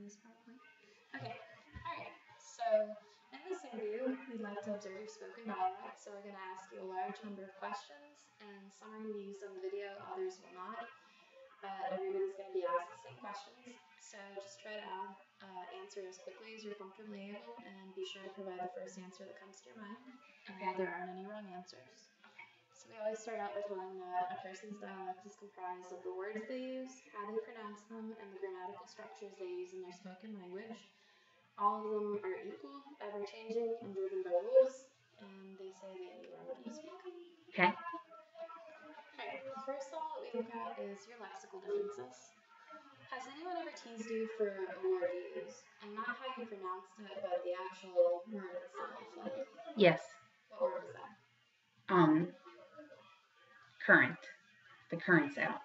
this PowerPoint. Okay, alright. So, in this interview, we'd like to observe your spoken dialect, so we're going to ask you a large number of questions, and some are going to be used on the video, others will not. But everybody's going to be asked the same questions, so just try to answer as quickly as you're comfortably able, and be sure to provide the first answer that comes to your mind. And there aren't any wrong answers. So we always start out by telling that a person's dialect is comprised of the words they use, how they pronounce them, and the grammatical structures they use in their spoken language. All of them are equal, ever-changing, and driven by rules, and they say that you are what you speak. Okay. Alright, the first thing that we look at is your lexical differences. Has anyone ever teased you for a word you use? And not how you pronounced it, but the actual word itself. Like, Yes. what word was that? Current. The current's out.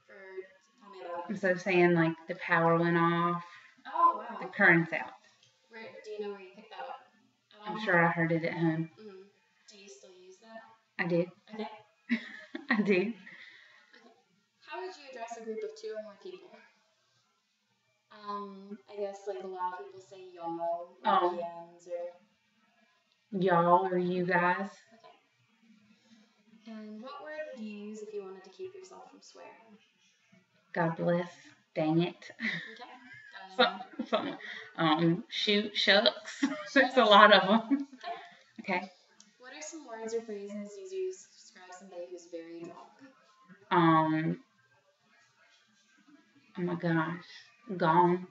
Tell me about it. So saying like the power went off. Oh, wow. The current's out. Do you know where you picked that up? I'm sure I heard it at home. Do you still use that? I do. Okay. I do. Okay. How would you address a group of 2 or more people? I guess like a lot of people say y'all or yens or... Y'all or you guys. Okay. And what word would you use if you wanted to keep yourself from swearing? God bless. Dang it. Okay. Shoot, shucks. There's a lot of them. Okay. What are some words or phrases you use to describe somebody who's very drunk? Oh my gosh. Gone.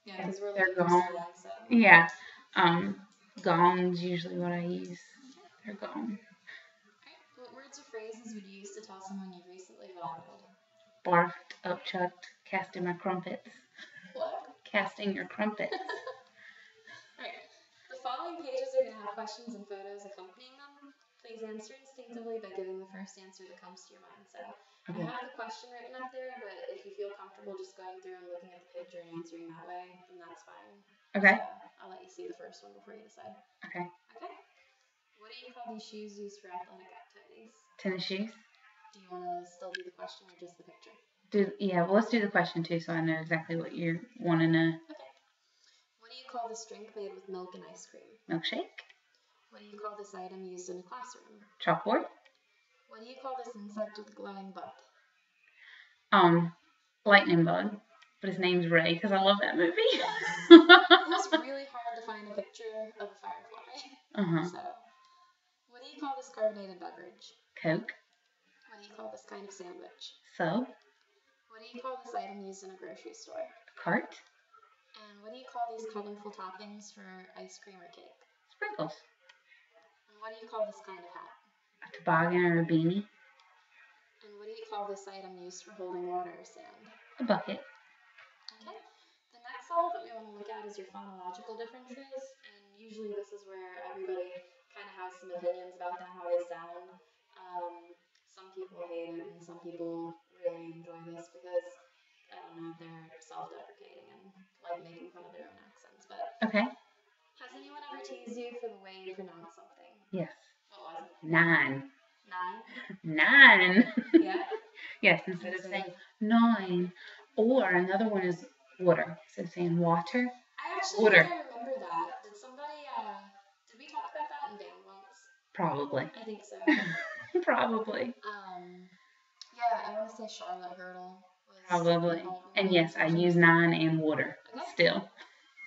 Yeah, because we're They're looking for gone. slang, so. Yeah. Gone's usually what I use. They're gone. Alright. What words or phrases would you use to tell someone you recently vomited? Barfed, upchucked, casting my crumpets. What? Casting your crumpets. Alright. The following pages are going to have questions and photos accompanying them. Please answer instinctively by giving the first answer that comes to your mind. So, I have the question written up there, but if you feel comfortable just going through and looking at the picture and answering that way, then that's fine. Okay. So, I'll let you see the first one before you decide. Okay. Okay. What do you call these shoes used for athletic activities? Tennis shoes. Do you want to still do the question or just the picture? Well, let's do the question too, so I know exactly what you're wanting to. Okay. What do you call this drink made with milk and ice cream? Milkshake. What do you call this item used in a classroom? Chalkboard. What do you call this insect with a glowing butt? Lightning bug. But his name's Ray because I love that movie. It was really hard to find a picture of a firefly. So, what do you call this carbonated beverage? Coke. What do you call this kind of sandwich? So. What do you call this item used in a grocery store? Cart. And what do you call these colorful toppings for ice cream or cake? Sprinkles. And what do you call this kind of hat? A toboggan or a beanie. And what do you call this item used for holding water or sand? A bucket. Okay. The next solve that we want to look at is your phonological differences, and usually this is where everybody kind of has some opinions about how they sound. Some people hate it, and some people really enjoy this because, I don't know, they're self-deprecating and like making fun of their own accents. But okay. Has anyone ever teased you for the way you pronounce something? Yes. What was it? 9. 9? 9. Yeah? Yes, instead of saying 9. Or another one is water. Instead of saying water. I actually water. think I remember that. Did somebody, did we talk about that in band once? Probably. I think so. Probably. Yeah, I want to say Charlotte Girdle. Probably. And yes, I use 9 and water. Okay. Still.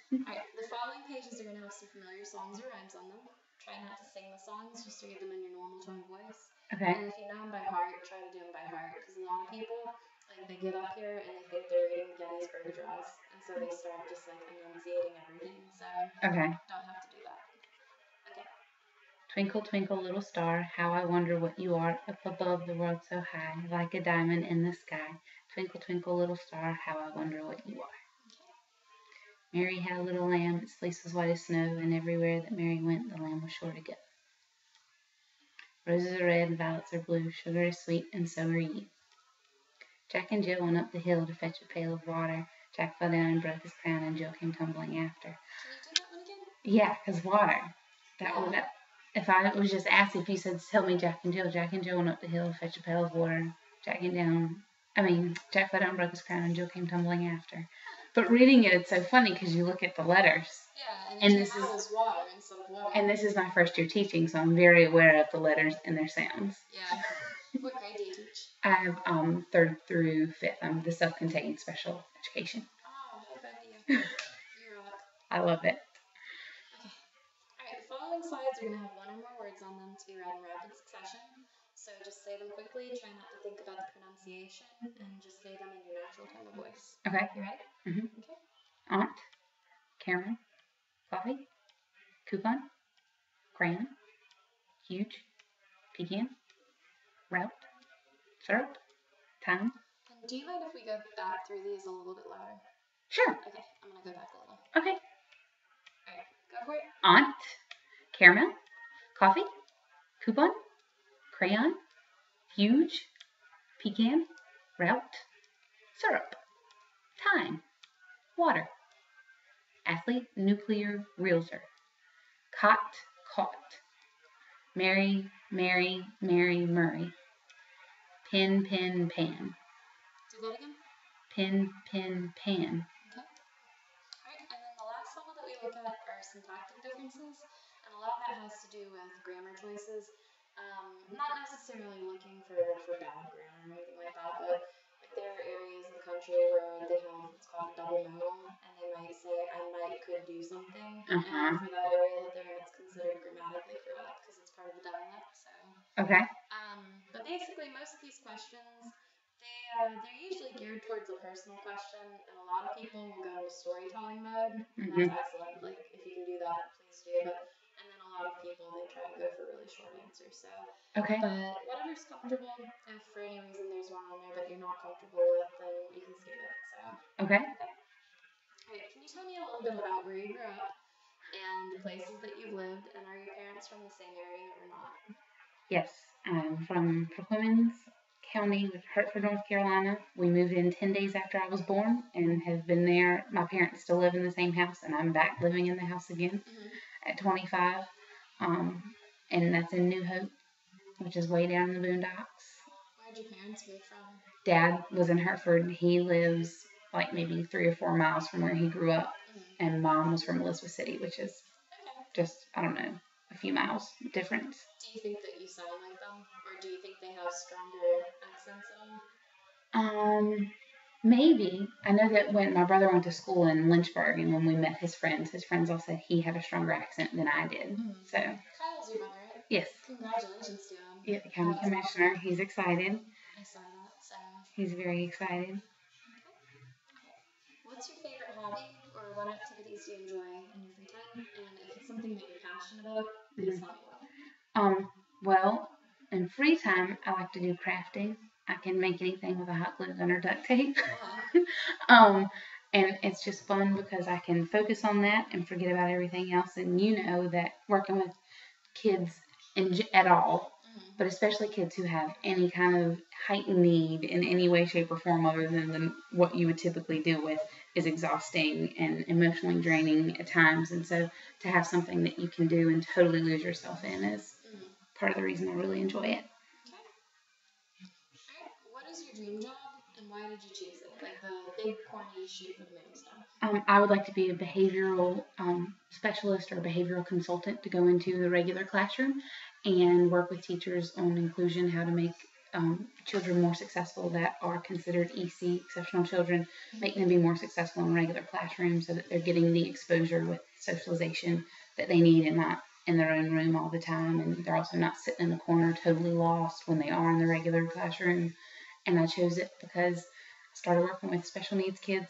Alright, the following pages are going to have some familiar songs or rhymes on them. Try not to sing the songs, just to read them in your normal tone of voice. Okay. And if you know them by heart, try to do them by heart. Because a lot of people, like, they get up here and they think they're reading Gettysburg Address. And so they start just, like, enunciating everything. So, okay. Don't have to do that. Okay. Twinkle, twinkle, little star, how I wonder what you are, up above the world so high, like a diamond in the sky. Twinkle, twinkle, little star, how I wonder what you are. Mary had a little lamb, its fleece was white as snow, and everywhere that Mary went, the lamb was sure to go. Roses are red and violets are blue, sugar is sweet, and so are you. Jack and Jill went up the hill to fetch a pail of water. Jack fell down and broke his crown, and Jill came tumbling after. Can you do that one again? Yeah, because water. If I was just asked if you said, tell me Jack and Jill went up the hill to fetch a pail of water. Jack fell down and broke his crown, and Jill came tumbling after. But reading it, it's so funny because you look at the letters. Yeah, and this is water instead of water. And this is my first year teaching, so I'm very aware of the letters and their sounds. Yeah. What grade do you teach? I have 3rd through 5th. I'm the self-contained special education. Oh, how about you? You rock. I love it. Okay. All right. The following slides are going to have one or more words on them to be read in rapid succession. So just say them quickly. Try not to think about the pronunciation, and just say them in your natural tone of voice. Okay. You ready? Mm-hmm. Okay. Aunt, caramel, coffee, coupon, crayon, huge, pecan, route, syrup, time. And do you mind if we go back through these a little bit louder? Sure. Okay, I'm gonna go back a little. Okay. All right, go for it. Aunt, caramel, coffee, coupon, crayon, huge, pecan, route, syrup, time, water, athlete, nuclear, realtor, cot, caught, Mary, Mary, Mary, Murray, pin, pin, pan. Do that again. Pin, pin, pan. Okay. All right, and then the last level that we look at are syntactic differences, and a lot of that has to do with grammar choices. Not necessarily looking for bad grammar or anything like that, but like there are areas in the country where they have what's called a double modal, and they might say I might could do something, and for that area that they're in, it's considered grammatically correct because it's part of the dialect. So. Okay. But basically, most of these questions, they're usually geared towards a personal question, and a lot of people will go into storytelling mode, and that's excellent. Like, if you can do that, please do. And then a lot of people, they try to go for really short answers. So, okay. But whatever's comfortable, if for any reason there's one on there that you're not comfortable with, then you can skip it. So. Okay. All right, can you tell me a little bit about where you grew up and the places that you've lived, and are your parents from the same area or not? Yes, I'm from Perquimans County, Hartford, North Carolina. We moved in 10 days after I was born and have been there. My parents still live in the same house, and I'm back living in the house again at 25. And that's in New Hope, which is way down in the boondocks. Where'd your parents move from? Dad was in Hartford. He lives like maybe 3 or 4 miles from where he grew up. And Mom was from Elizabeth City, which is just, I don't know, a few miles difference. Do you think that you sound like them, or do you think they have stronger accents at all? Maybe. I know that when my brother went to school in Lynchburg, and when we met his friends all said he had a stronger accent than I did. So. Kyle's your brother, right? Yes. Congratulations to him. Yeah, the county commissioner. Awesome. He's excited. I saw that. So. He's very excited. Okay. What's your favorite hobby, or what activities do you enjoy in your free time? And if it's something that you're passionate about, please tell me what. Well, in free time, I like to do crafting. I can make anything with a hot glue gun or duct tape. And it's just fun because I can focus on that and forget about everything else. And you know that working with kids at all, but especially kids who have any kind of heightened need in any way, shape, or form other than what you would typically deal with is exhausting and emotionally draining at times. And so to have something that you can do and totally lose yourself in is part of the reason I really enjoy it. Okay. All right. What is your dream job, and why did you choose it? Like the big, corny, shoot for the moon stuff. I would like to be a behavioral specialist or a behavioral consultant to go into the regular classroom and work with teachers on inclusion, how to make children more successful that are considered EC, exceptional children, make them be more successful in regular classrooms so that they're getting the exposure with socialization that they need and not in their own room all the time. And they're also not sitting in the corner totally lost when they are in the regular classroom. And I chose it because I started working with special needs kids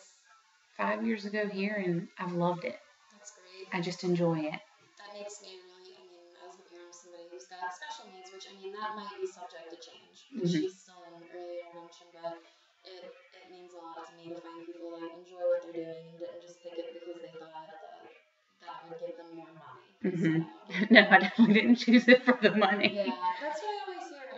5 years ago here, and I've loved it. That's great. I just enjoy it. That makes me really, as the parent of somebody who's got special needs, which, that might be subject to change, because she's still in early intervention, but it means a lot to me to find people that enjoy what they're doing and didn't just pick it because they thought that would get them more money. No, I definitely didn't choose it for the money. Yeah, that's what I always hear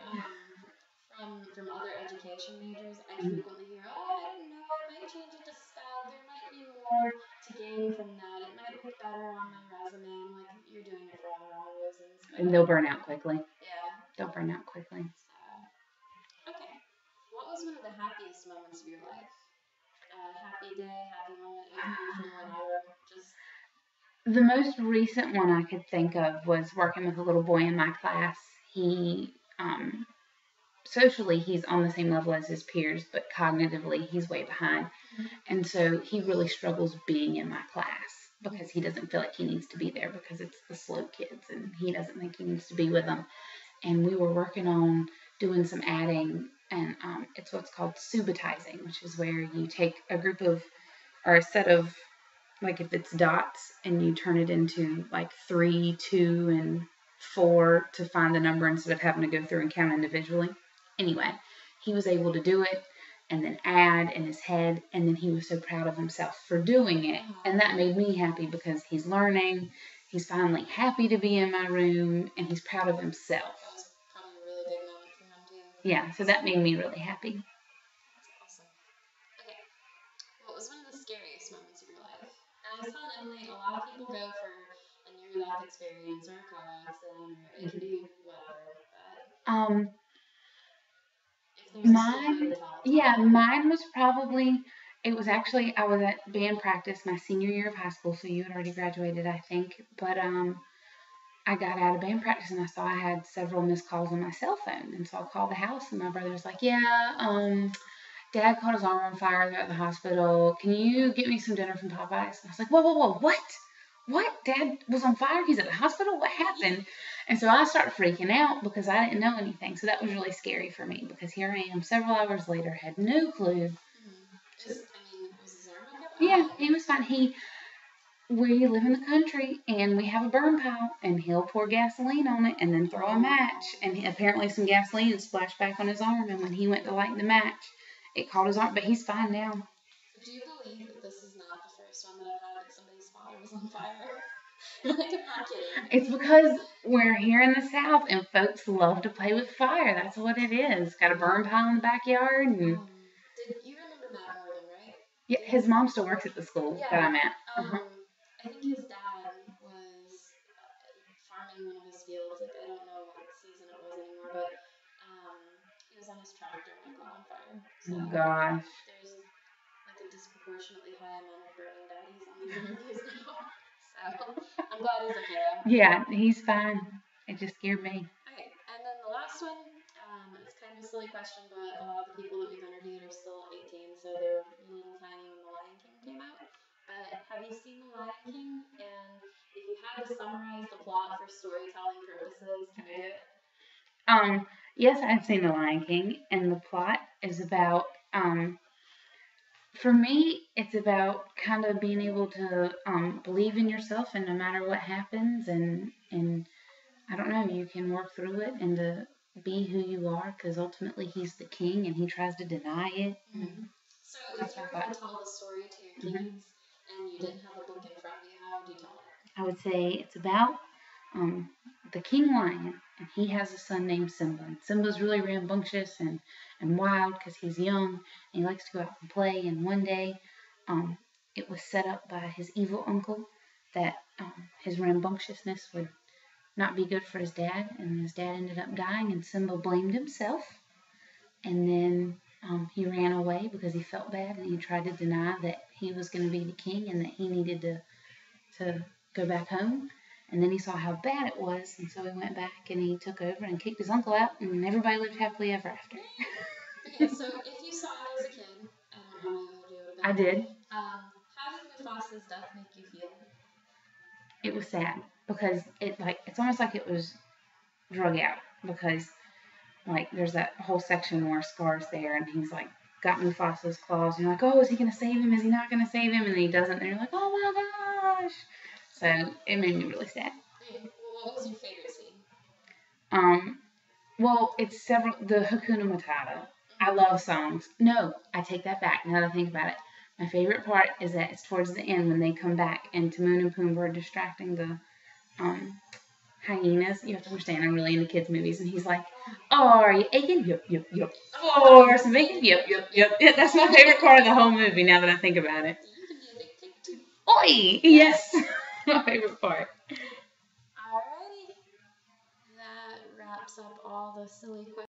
from other education majors. I frequently hear, I don't know, I might change it to SPED. There might be more to gain from that. It might look better on my resume. I'm like, you're doing it for all the wrong reasons. And they'll burn out quickly. Yeah. They'll burn out quickly. So, okay. What was one of the happiest moments of your life? happy day, happy moment, anything emotional, whatever. Just The most recent one I could think of was working with a little boy in my class. He, socially, he's on the same level as his peers, but cognitively, he's way behind. And so he really struggles being in my class because he doesn't feel like he needs to be there because it's the slow kids and he doesn't think he needs to be with them. And we were working on doing some adding, and it's what's called subitizing, which is where you take a group of, or a set of, like if it's dots, and you turn it into like 3, 2, and 4 to find the number instead of having to go through and count individually. Anyway, he was able to do it and then add in his head, and then he was so proud of himself for doing it. And that made me happy because he's learning, he's finally happy to be in my room, and he's proud of himself. That was probably a really big moment for him too. Yeah, so that made me really happy. That's awesome. Okay, what was one of the scariest moments of your life? And I was telling Emily, a lot of people go for a near-death experience or a car accident, or it can be whatever. But mine was probably, it was actually, I was at band practice my senior year of high school, so you had already graduated, I think. But I got out of band practice and I saw I had several missed calls on my cell phone, and so I called the house, and my brother was like, "Yeah, Dad caught his arm on fire. They're at the hospital. Can you get me some dinner from Popeyes?" And I was like, "Whoa, whoa, whoa, what? What? Dad was on fire? He's at the hospital? What happened?" And so I started freaking out because I didn't know anything. So that was really scary for me because here I am several hours later, had no clue. Was his arm okay? Yeah, he was fine. We live in the country and we have a burn pile, and he'll pour gasoline on it and then throw a match. And apparently some gasoline splashed back on his arm, and when he went to light the match, it caught his arm, but he's fine now. Do you believe that this is not the first one that I've had that somebody's father was on fire? Like, I'm not kidding. It's because we're here in the South and folks love to play with fire. That's what it is. Got a burn pile in the backyard. And you remember Matt Morgan, right? Yeah, his mom still works at the school that I'm at. I think his dad was farming one of his fields. Like, I don't know what season it was anymore, but he was on his tractor and it caught on fire. So oh gosh. There's like a disproportionately high amount of burning daddies on these interviews now. So I'm glad he's okay though. Yeah, he's fine. It just scared me. Okay, and then the last one, it's kind of a silly question, but a lot of the people that we've interviewed are still 18, so they were little tiny when The Lion King came out. But have you seen The Lion King? And if you had to summarize the plot for storytelling purposes, can you do it? Yes, I've seen The Lion King, and the plot is about, for me, it's about kind of being able to believe in yourself, and no matter what happens, and I don't know, you can work through it and to be who you are, because ultimately he's the king and he tries to deny it. So if you were going to tell the story to your kids and you didn't have a book in front of you, how would you tell it? I would say it's about the king lion, and he has a son named Simba. And Simba's really rambunctious and wild because he's young and he likes to go out and play. And one day, it was set up by his evil uncle that his rambunctiousness would not be good for his dad, and his dad ended up dying, and Simba blamed himself. And then he ran away because he felt bad, and he tried to deny that he was going to be the king and that he needed to go back home. And then he saw how bad it was, and so he went back and he took over and kicked his uncle out, and everybody lived happily ever after. Okay, so if you saw it as a kid, I don't know how old you would have been. I did. How did Mufasa's death make you feel? It was sad because it's almost like it was drug out, because like there's that whole section where Scar's there and he's like got Mufasa's claws, and you're like, oh, is he gonna save him? Is he not gonna save him? And then he doesn't, and you're like, oh my gosh. So it made me really sad. What was your favorite scene? Well, it's several. The Hakuna Matata. I love songs. No, I take that back. Now that I think about it, my favorite part is that it's towards the end when they come back and Timon and Pumbaa are distracting the hyenas. You have to understand, I'm really into kids movies, and he's like, "Oh, are you aching? Yep, yep, yep. For some bacon? Yep, yep, yep." Yeah, that's my favorite part of the whole movie. Now that I think about it. You can be a big pig too. Oi! Yes, my favorite part. Alrighty, that wraps up all the silly questions.